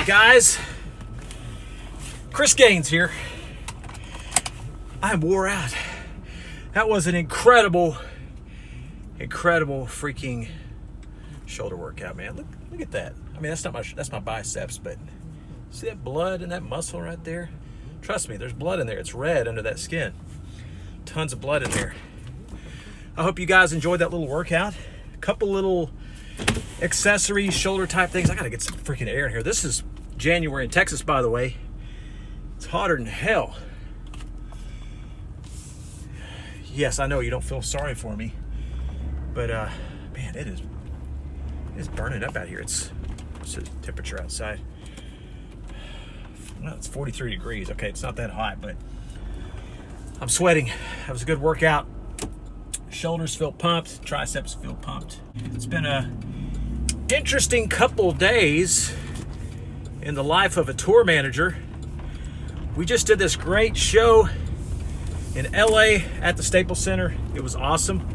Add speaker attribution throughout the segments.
Speaker 1: Guys, Chris Gainz here. I'm wore out. That was an incredible freaking shoulder workout, man. Look at that. I mean, that's my biceps, but see that blood and that muscle right there? Trust me, there's blood in there. It's red under that skin. Tons of blood in there. I hope you guys enjoyed that little workout. A couple little accessories, shoulder type things. I gotta get some freaking air in here. This is January in Texas, by the way. It's hotter than hell. Yes, I know you don't feel sorry for me, but man, it's burning up out here. It's the temperature outside. Well, it's 43 degrees. Okay, it's not that hot, but I'm sweating. That was a good workout. Shoulders feel pumped, triceps feel pumped. It's been a interesting couple days in the life of a tour manager. We just did this great show in LA at the Staples Center. It was awesome.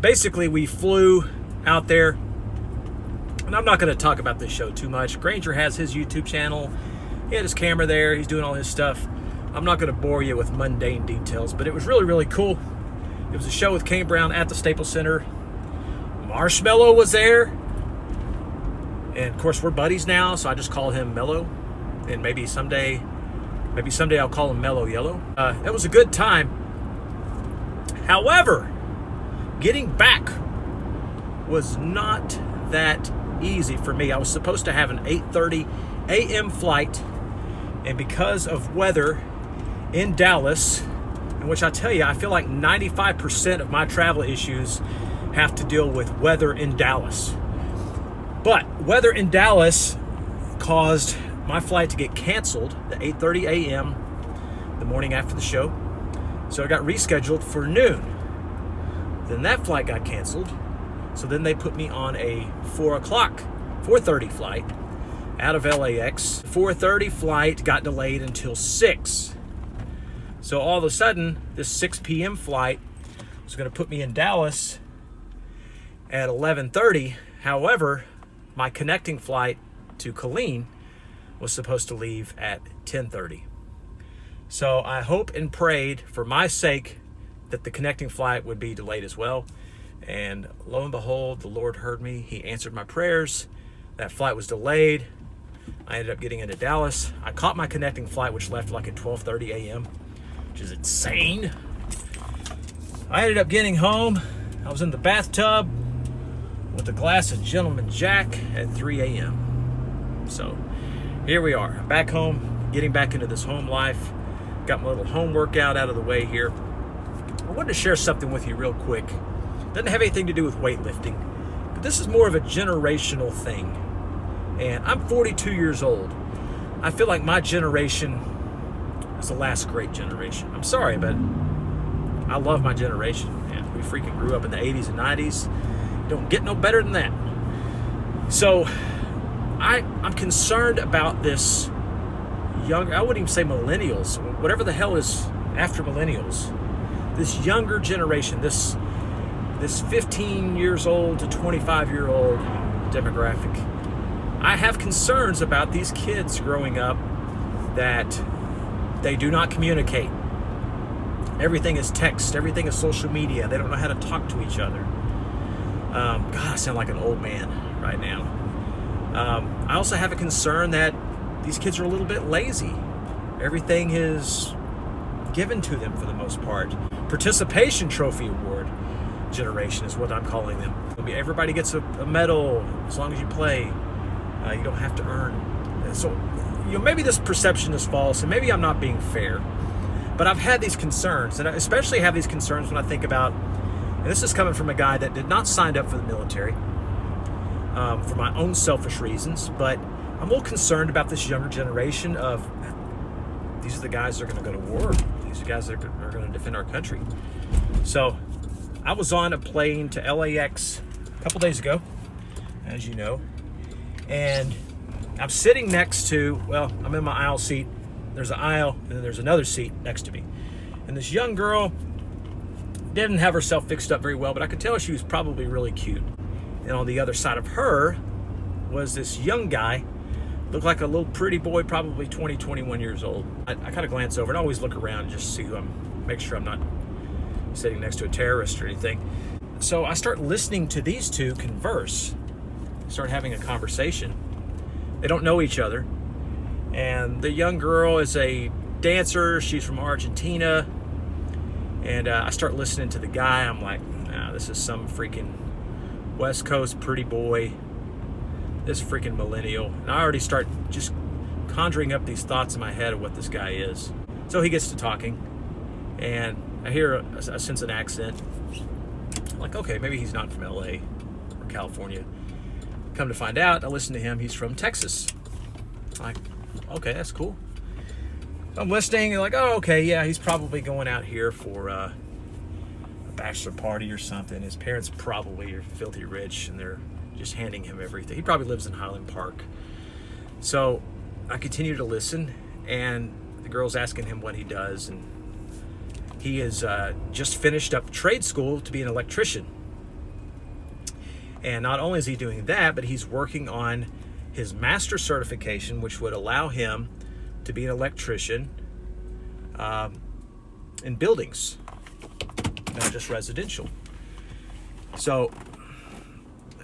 Speaker 1: Basically, we flew out there, and I'm not going to talk about this show too much. Granger has his YouTube channel. He had his camera there. He's doing all his stuff. I'm not going to bore you with mundane details, but it was really, really cool. It was a show with Kane Brown at the Staples Center. Marshmello was there. And of course, we're buddies now, so I just call him Mello. And maybe someday I'll call him Mellow Yellow. It was a good time. However, getting back was not that easy for me. I was supposed to have an 8:30 a.m. flight, and because of weather in Dallas, in which I tell you, I feel like 95% of my travel issues have to deal with weather in Dallas. But weather in Dallas caused my flight to get canceled at 8:30 a.m. the morning after the show. So it got rescheduled for noon. Then that flight got canceled. So then they put me on a 4:30 flight out of LAX. 4:30 flight got delayed until 6. So all of a sudden, this 6 p.m. flight was going to put me in Dallas at 11:30. However, my connecting flight to Killeen was supposed to leave at 10:30. So I hope and prayed for my sake that the connecting flight would be delayed as well. And lo and behold, the Lord heard me. He answered my prayers. That flight was delayed. I ended up getting into Dallas. I caught my connecting flight, which left like at 12:30 a.m., which is insane. I ended up getting home. I was in the bathtub with a glass of Gentleman Jack at 3 a.m. So here we are, back home, getting back into this home life. Got my little home workout out of the way here. I wanted to share something with you real quick. Doesn't have anything to do with weightlifting, but this is more of a generational thing. And I'm 42 years old. I feel like my generation is the last great generation. I'm sorry, but I love my generation, man. We freaking grew up in the 80s and 90s. Don't get no better than that. So I'm concerned about this young, I wouldn't even say millennials, whatever the hell is after millennials, this younger generation, this 15 years old to 25-year-old demographic. I have concerns about these kids growing up that they do not communicate. Everything is text, everything is social media. They don't know how to talk to each other. God, I sound like an old man right now. I also have a concern that these kids are a little bit lazy. Everything is given to them for the most part. Participation trophy award generation is what I'm calling them. Everybody gets a medal as long as you play. You don't have to earn. So, maybe this perception is false, and maybe I'm not being fair. But I've had these concerns, and I especially have these concerns when I think about, and this is coming from a guy that did not sign up for the military for my own selfish reasons, but I'm a little concerned about this younger generation of, these are the guys that are going to go to war. These are guys that are going to defend our country. So I was on a plane to LAX a couple days ago, as you know, and I'm sitting next to, well, I'm in my aisle seat. There's an aisle, and then there's another seat next to me. And this young girl didn't have herself fixed up very well, but I could tell she was probably really cute. And on the other side of her was this young guy Looked like a little pretty boy, probably 20, 21 years old. I kind of glance over and always look around just to see who make sure I'm not sitting next to a terrorist or anything. So I start listening to these two converse, start having a conversation. They don't know each other. And the young girl is a dancer. She's from Argentina. And I start listening to the guy. I'm like, nah, this is some freaking West Coast pretty boy. This freaking millennial. And I already start just conjuring up these thoughts in my head of what this guy is. So he gets to talking. And I hear, I sense an accent. I'm like, okay, maybe he's not from LA or California. Come to find out, I listen to him, he's from Texas. I'm like, okay, that's cool. I'm listening, and like, oh, okay, yeah, he's probably going out here for a bachelor party or something. His parents probably are filthy rich, and they're just handing him everything. He probably lives in Highland Park. So I continue to listen, and the girl's asking him what he does, and he has just finished up trade school to be an electrician. And not only is he doing that, but he's working on his master certification, which would allow him to be an electrician in buildings, not just residential. So,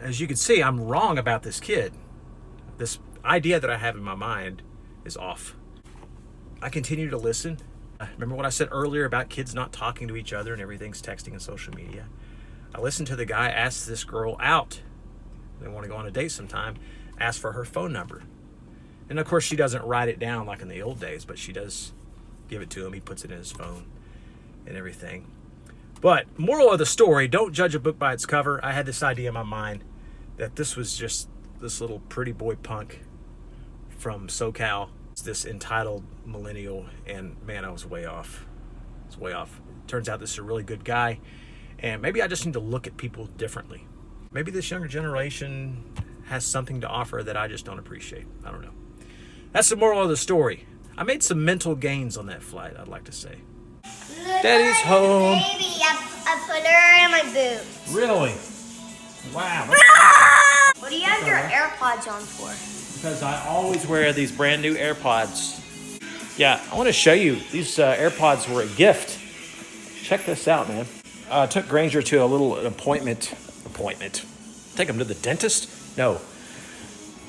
Speaker 1: as you can see, I'm wrong about this kid. This idea that I have in my mind is off. I continue to listen. Remember what I said earlier about kids not talking to each other and everything's texting and social media? I listened to the guy ask this girl out. They want to go on a date sometime. Ask for her phone number. And of course, she doesn't write it down like in the old days, but she does give it to him. He puts it in his phone and everything. But moral of the story, don't judge a book by its cover. I had this idea in my mind that this was just this little pretty boy punk from SoCal, this entitled millennial, and man, I was way off. It's way off. Turns out this is a really good guy, and maybe I just need to look at people differently. Maybe this younger generation has something to offer that I just don't appreciate. I don't know. That's the moral of the story. I made some mental gains on that flight, I'd like to say. Daddy's home.
Speaker 2: Baby, I put her in my boot.
Speaker 1: Really? Wow.
Speaker 2: What do you have your AirPods on for?
Speaker 1: Because I always wear these brand new AirPods. Yeah, I want to show you. These AirPods were a gift. Check this out, man. I took Granger to a little appointment. Take him to the dentist? No.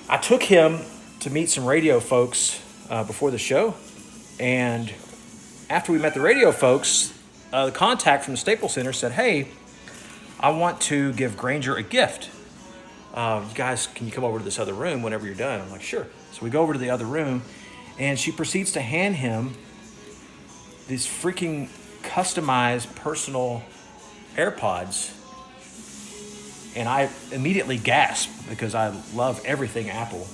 Speaker 1: I took him to meet some radio folks before the show. And after we met the radio folks, the contact from the Staples Center said, hey, I want to give Granger a gift. You guys, can you come over to this other room whenever you're done? I'm like, sure. So we go over to the other room, and she proceeds to hand him these freaking customized personal AirPods. And I immediately gasped because I love everything Apple,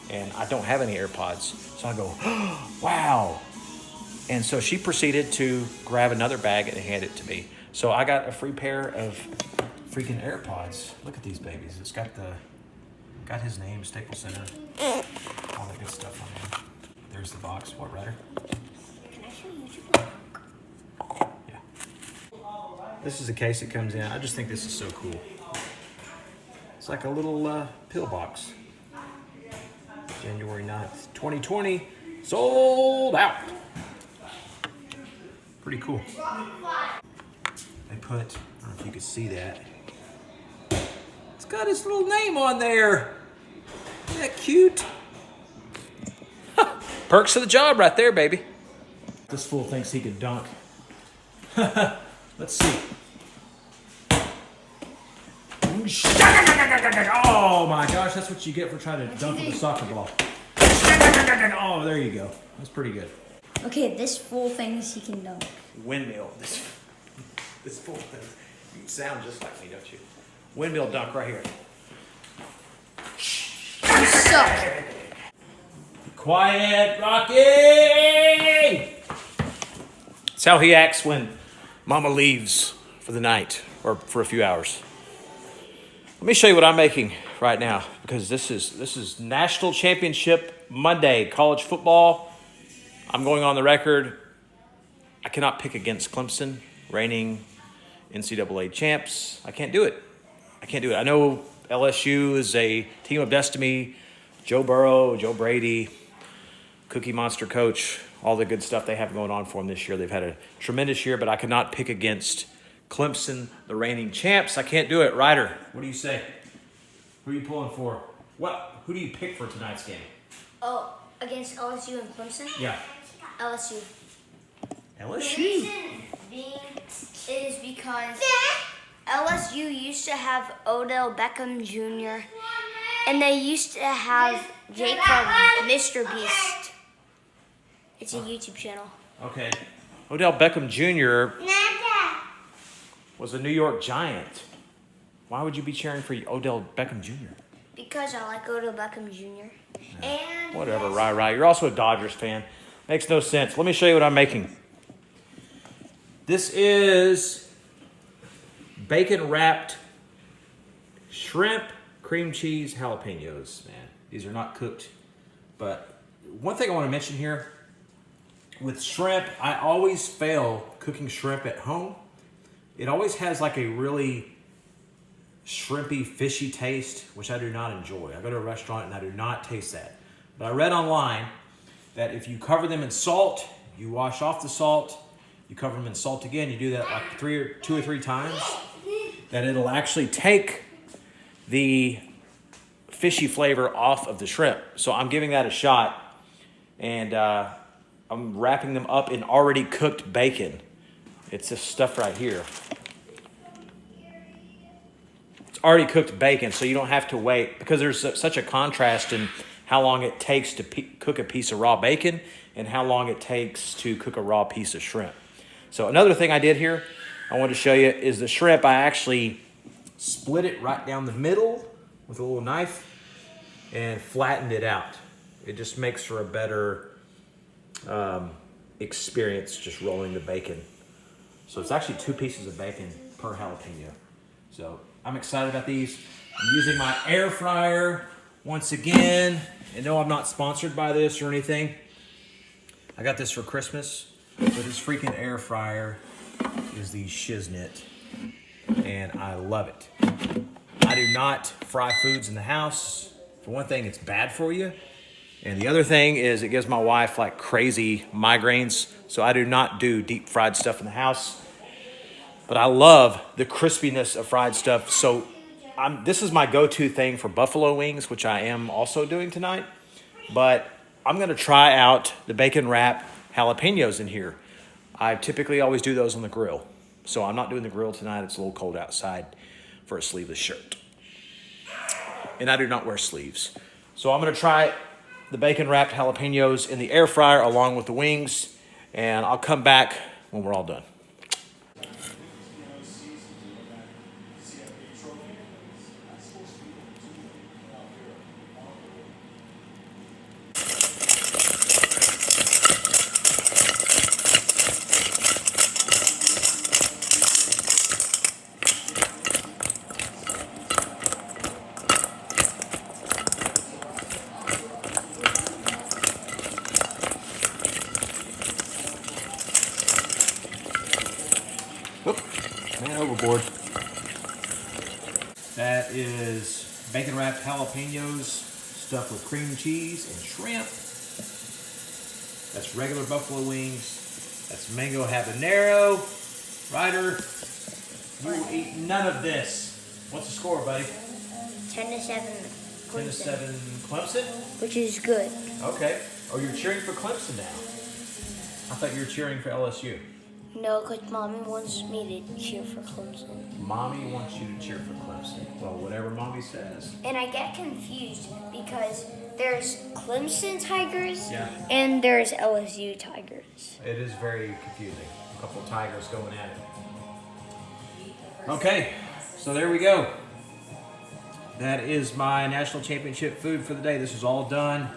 Speaker 1: and I don't have any AirPods. So I go, oh, wow. And so she proceeded to grab another bag and hand it to me. So I got a free pair of freaking AirPods. Look at these babies. It's got his name, Staples Center, all that good stuff on there. There's the box. What, Ryder?
Speaker 2: Can I show you?
Speaker 1: Yeah. This is the case it comes in. I just think this is so cool. It's like a little pill box. January 9th, 2020. Sold out. Pretty cool. They put, I don't know if you can see that. It's got his little name on there. Isn't that cute? Perks of the job right there, baby. This fool thinks he can dunk. Let's see. Oh my gosh, that's what you get for trying to dunk with a soccer ball. Oh, there you go. That's pretty good.
Speaker 2: Okay, this fool thinks he can dunk.
Speaker 1: Windmill. This fool thing. You sound just like me, don't you? Windmill dunk right here.
Speaker 2: You suck.
Speaker 1: Quiet, Rocky! That's how he acts when Mama leaves for the night or for a few hours. Let me show you what I'm making right now, because this is National Championship Monday, college football. I'm going on the record. I cannot pick against Clemson, reigning NCAA champs. I can't do it. I know LSU is a team of destiny, Joe Burrow, Joe Brady, Cookie Monster coach, all the good stuff they have going on for them this year. They've had a tremendous year, but I could not pick against Clemson, the reigning champs. I can't do it. Ryder, what do you say? Who are you pulling for? Who do you pick for tonight's game?
Speaker 2: Oh, against LSU and Clemson?
Speaker 1: Yeah.
Speaker 2: LSU.
Speaker 1: LSU.
Speaker 2: The reason being is because LSU used to have Odell Beckham Jr. and they used to have Jake from Mr. Beast. It's a YouTube channel.
Speaker 1: Okay. Odell Beckham Jr. was a New York Giant. Why would you be cheering for Odell Beckham Jr.?
Speaker 2: Because I like Odell Beckham Jr. And
Speaker 1: whatever, right. You're also a Dodgers fan. Makes no sense. Let me show you what I'm making. This is bacon-wrapped shrimp, cream cheese, jalapenos. Man, these are not cooked. But one thing I want to mention here, with shrimp, I always fail cooking shrimp at home. It always has like a really shrimpy, fishy taste, which I do not enjoy. I go to a restaurant and I do not taste that. But I read online that if you cover them in salt, you wash off the salt, you cover them in salt again, you do that like two or three times, that it'll actually take the fishy flavor off of the shrimp. So I'm giving that a shot, and I'm wrapping them up in already cooked bacon. It's this stuff right here. It's already cooked bacon, so you don't have to wait, because there's such a contrast in how long it takes to cook a piece of raw bacon and how long it takes to cook a raw piece of shrimp. So another thing I did here, I wanted to show you, is the shrimp. I actually split it right down the middle with a little knife and flattened it out. It just makes for a better experience just rolling the bacon. So it's actually 2 pieces of bacon per jalapeno. So I'm excited about these. I'm using my air fryer once again. And no, I'm not sponsored by this or anything. I got this for Christmas. But this freaking air fryer is the shiznit. And I love it. I do not fry foods in the house. For one thing, it's bad for you. And the other thing is it gives my wife like crazy migraines. So I do not do deep fried stuff in the house. But I love the crispiness of fried stuff. So this is my go-to thing for buffalo wings, which I am also doing tonight. But I'm going to try out the bacon wrap jalapenos in here. I typically always do those on the grill. So I'm not doing the grill tonight. It's a little cold outside for a sleeveless shirt. And I do not wear sleeves. So I'm going to try the bacon wrapped jalapenos in the air fryer along with the wings. And I'll come back when we're all done. Oop, man overboard. That is bacon wrapped jalapenos stuffed with cream cheese and shrimp. That's regular buffalo wings. That's mango habanero. Ryder, you will eat none of this. What's the score, buddy?
Speaker 2: 10-7 Clemson.
Speaker 1: 10-7 Clemson?
Speaker 2: Which is good.
Speaker 1: Okay. Oh, you're cheering for Clemson now. I thought you were cheering for LSU.
Speaker 2: No, because Mommy wants me to cheer for Clemson.
Speaker 1: Mommy wants you to cheer for Clemson. Well, whatever Mommy says.
Speaker 2: And I get confused because there's Clemson Tigers
Speaker 1: and
Speaker 2: there's LSU Tigers.
Speaker 1: It is very confusing. A couple of Tigers going at it. Okay, so there we go. That is my national championship food for the day. This is all done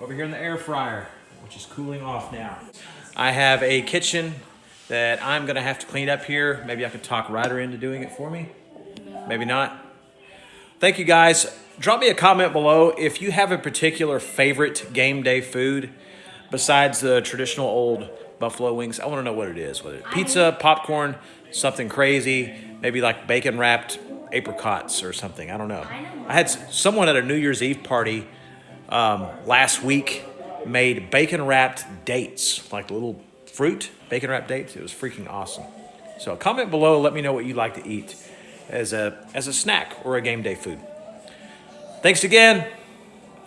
Speaker 1: over here in the air fryer, which is cooling off now. I have a kitchen that I'm gonna have to clean up here. Maybe I could talk Ryder into doing it for me. Maybe not. Thank you guys. Drop me a comment below if you have a particular favorite game day food besides the traditional old buffalo wings. I wanna know what it is. Whether it's pizza, popcorn, something crazy, maybe like bacon wrapped apricots or something. I don't know. I had someone at a New Year's Eve party last week made bacon wrapped dates, like little fruit, bacon wrapped dates. It was freaking awesome. So comment below, let me know what you like to eat as a snack or a game day food. Thanks again.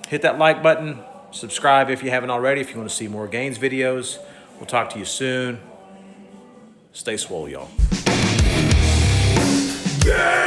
Speaker 1: Hit that like button. Subscribe if you haven't already, if you want to see more Gainz videos. We'll talk to you soon. Stay swole, y'all.
Speaker 3: Yeah!